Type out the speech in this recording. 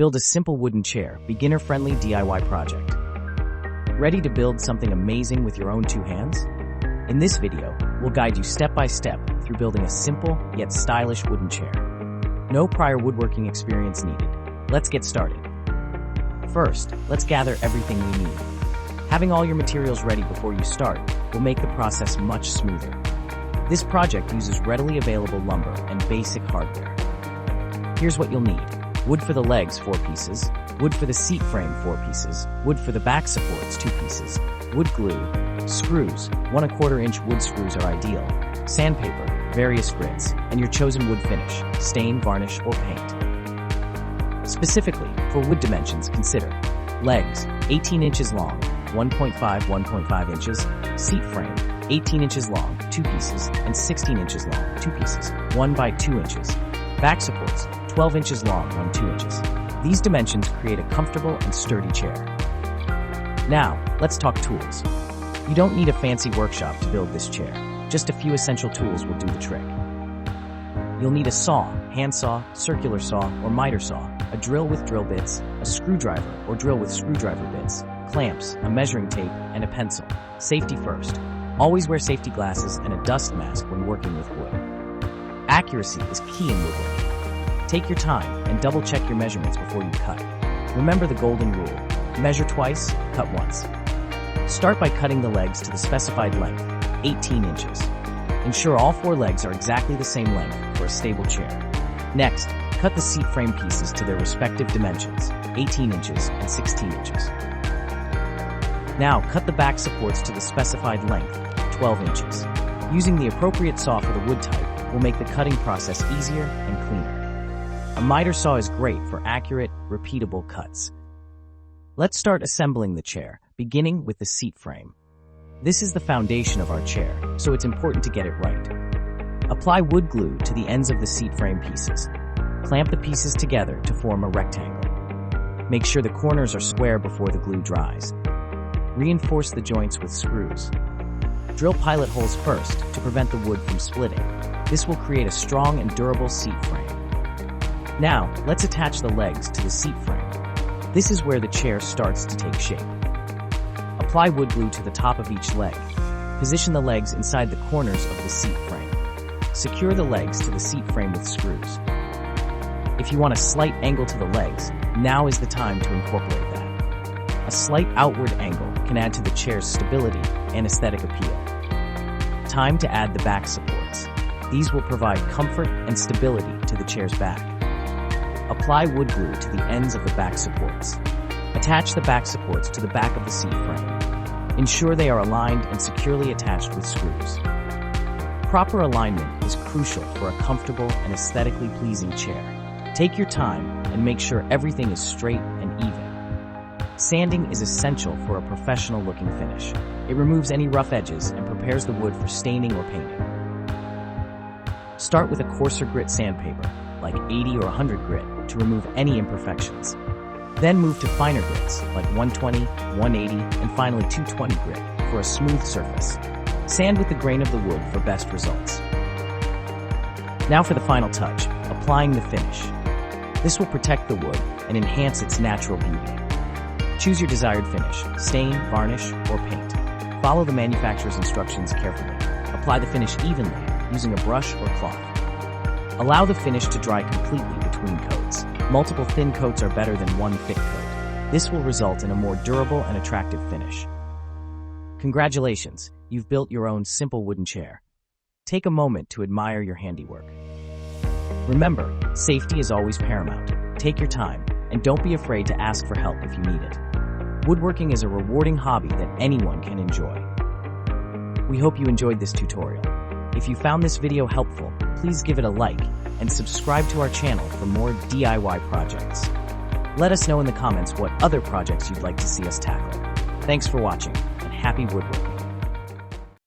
Build a simple wooden chair, beginner-friendly DIY project. Ready to build something amazing with your own two hands? In this video, we'll guide you step by step through building a simple yet stylish wooden chair. No prior woodworking experience needed. Let's get started. First, let's gather everything we need. Having all your materials ready before you start will make the process much smoother. This project uses readily available lumber and basic hardware. Here's what you'll need. Wood for the legs, 4 pieces. Wood for the seat frame, 4 pieces. Wood for the back supports, 2 pieces. Wood glue. Screws, 1 1/4 inch wood screws are ideal. Sandpaper, various grits, and your chosen wood finish, stain, varnish, or paint. Specifically, for wood dimensions, consider legs, 18 inches long, 1.5 inches, seat frame, 18 inches long, 2 pieces, and 16 inches long, 2 pieces, 1 by 2 inches. Back supports, 12 inches long, 1 2 inches. These dimensions create a comfortable and sturdy chair. Now, let's talk tools. You don't need a fancy workshop to build this chair. Just a few essential tools will do the trick. You'll need a saw, handsaw, circular saw, or miter saw, a drill with drill bits, a screwdriver or drill with screwdriver bits, clamps, a measuring tape, and a pencil. Safety first. Always wear safety glasses and a dust mask when working with wood. Accuracy is key in woodworking. Take your time and double-check your measurements before you cut. Remember the golden rule: measure twice, cut once. Start by cutting the legs to the specified length, 18 inches. Ensure all 4 legs are exactly the same length for a stable chair. Next, cut the seat frame pieces to their respective dimensions, 18 inches and 16 inches. Now, cut the back supports to the specified length, 12 inches. Using the appropriate saw for the wood type will make the cutting process easier and cleaner. A miter saw is great for accurate, repeatable cuts. Let's start assembling the chair, beginning with the seat frame. This is the foundation of our chair, so it's important to get it right. Apply wood glue to the ends of the seat frame pieces. Clamp the pieces together to form a rectangle. Make sure the corners are square before the glue dries. Reinforce the joints with screws. Drill pilot holes first to prevent the wood from splitting. This will create a strong and durable seat frame. Now, let's attach the legs to the seat frame. This is where the chair starts to take shape. Apply wood glue to the top of each leg. Position the legs inside the corners of the seat frame. Secure the legs to the seat frame with screws. If you want a slight angle to the legs, now is the time to incorporate that. A slight outward angle can add to the chair's stability and aesthetic appeal. Time to add the back supports. These will provide comfort and stability to the chair's back. Apply wood glue to the ends of the back supports. Attach the back supports to the back of the seat frame. Ensure they are aligned and securely attached with screws. Proper alignment is crucial for a comfortable and aesthetically pleasing chair. Take your time and make sure everything is straight and even. Sanding is essential for a professional-looking finish. It removes any rough edges and prepares the wood for staining or painting. Start with a coarser grit sandpaper, like 80 or 100 grit, to remove any imperfections. Then move to finer grits, like 120, 180, and finally 220 grit, for a smooth surface. Sand with the grain of the wood for best results. Now for the final touch, applying the finish. This will protect the wood and enhance its natural beauty. Choose your desired finish, stain, varnish, or paint. Follow the manufacturer's instructions carefully. Apply the finish evenly, using a brush or cloth. Allow the finish to dry completely between coats. Multiple thin coats are better than one thick coat. This will result in a more durable and attractive finish. Congratulations, you've built your own simple wooden chair. Take a moment to admire your handiwork. Remember, safety is always paramount. Take your time, and don't be afraid to ask for help if you need it. Woodworking is a rewarding hobby that anyone can enjoy. We hope you enjoyed this tutorial. If you found this video helpful, please give it a like and subscribe to our channel for more DIY projects. Let us know in the comments what other projects you'd like to see us tackle. Thanks for watching, and happy woodworking.